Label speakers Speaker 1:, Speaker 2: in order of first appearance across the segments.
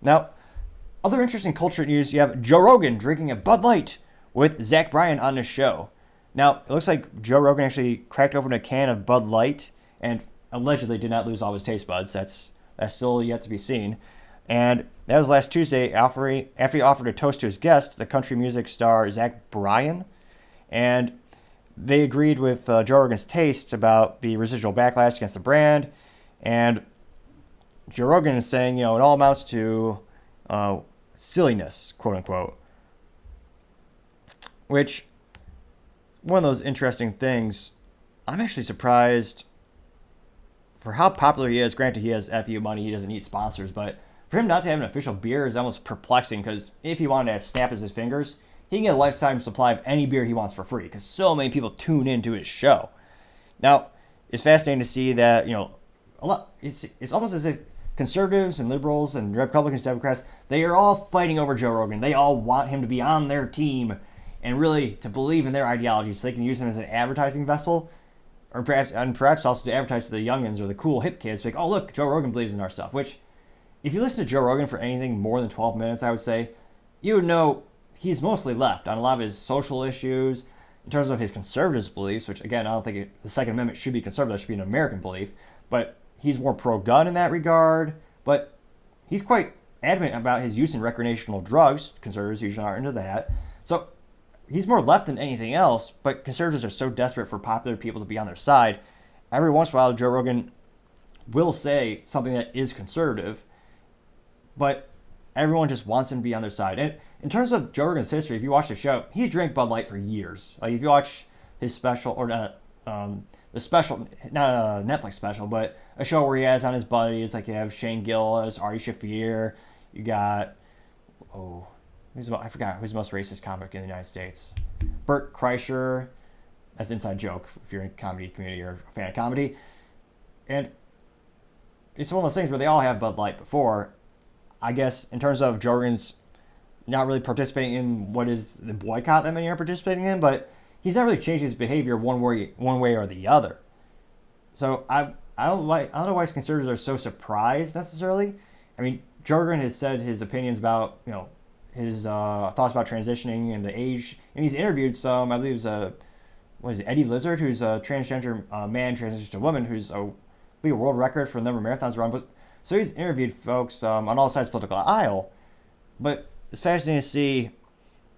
Speaker 1: Now, other interesting culture news, you have Joe Rogan drinking a Bud Light with Zach Bryan on his show. Now, it looks like Joe Rogan actually cracked open a can of Bud Light and allegedly did not lose all his taste buds. That's still yet to be seen. And that was last Tuesday after he offered a toast to his guest, the country music star Zach Bryan. And they agreed with Joe Rogan's taste about the residual backlash against the brand. And Joe Rogan is saying, it all amounts to silliness, quote unquote. Which, one of those interesting things, I'm actually surprised for how popular he is. Granted, he has FU money, he doesn't need sponsors, but for him not to have an official beer is almost perplexing, because if he wanted to snap his fingers, he can get a lifetime supply of any beer he wants for free, because so many people tune into his show. Now, it's fascinating to see that, a lot. It's almost as if conservatives and liberals and Republicans, Democrats, they are all fighting over Joe Rogan. They all want him to be on their team and really to believe in their ideology so they can use him as an advertising vessel, or perhaps also to advertise to the youngins or the cool hip kids, like, oh, look, Joe Rogan believes in our stuff. Which, if you listen to Joe Rogan for anything more than 12 minutes, I would say, you would know he's mostly left on a lot of his social issues, in terms of his conservative beliefs, which, again, I don't think the Second Amendment should be conservative, it should be an American belief, but he's more pro-gun in that regard, but he's quite adamant about his use in recreational drugs. Conservatives usually aren't into that. So he's more left than anything else, but conservatives are so desperate for popular people to be on their side. Every once in a while, Joe Rogan will say something that is conservative, but everyone just wants him to be on their side. And in terms of Joe Rogan's history, if you watch the show, he's drank Bud Light for years. Like, if you watch his special, or not, the special, not a Netflix special, but a show where he has on his buddies, like you have Shane Gillis, Ari Shaffir, you got, I forgot who's the most racist comic in the United States. Bert Kreischer. That's an inside joke if you're in the comedy community or a fan of comedy. And it's one of those things where they all have Bud Light before. I guess in terms of Joe Rogan's not really participating in what is the boycott that many are participating in, but he's not really changed his behavior one way or the other. So I don't know why conservatives are so surprised necessarily. I mean, Joe Rogan has said his opinions about his thoughts about transitioning and the age, and he's interviewed some. I believe it was Eddie Lizard, who's a transgender man transitioned to a woman, who's a world record for the number of marathons run. But so he's interviewed folks on all sides of the political aisle. But it's fascinating to see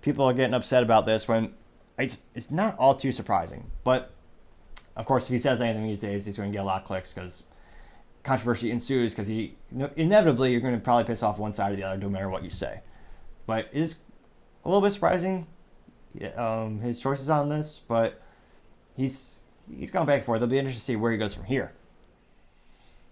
Speaker 1: people are getting upset about this when it's not all too surprising. But of course, if he says anything these days, he's going to get a lot of clicks because controversy ensues, because inevitably you're going to probably piss off one side or the other no matter what you say. But it is a little bit surprising, his choices on this, but he's gone back and forth. It'll be interesting to see where he goes from here.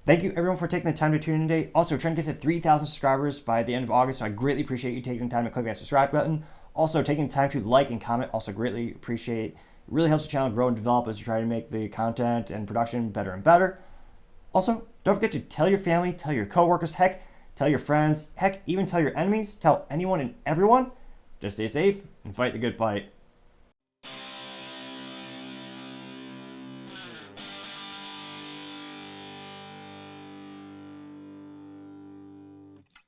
Speaker 1: Thank you, everyone, for taking the time to tune in today. Also, trying to get to 3,000 subscribers by the end of August, so I greatly appreciate you taking the time to click that subscribe button. Also, taking the time to like and comment, also greatly appreciate. It really helps the channel grow and develop as we try to make the content and production better and better. Also, don't forget to tell your family, tell your coworkers, heck, tell your friends, heck, even tell your enemies, tell anyone and everyone. Just stay safe and fight the good fight.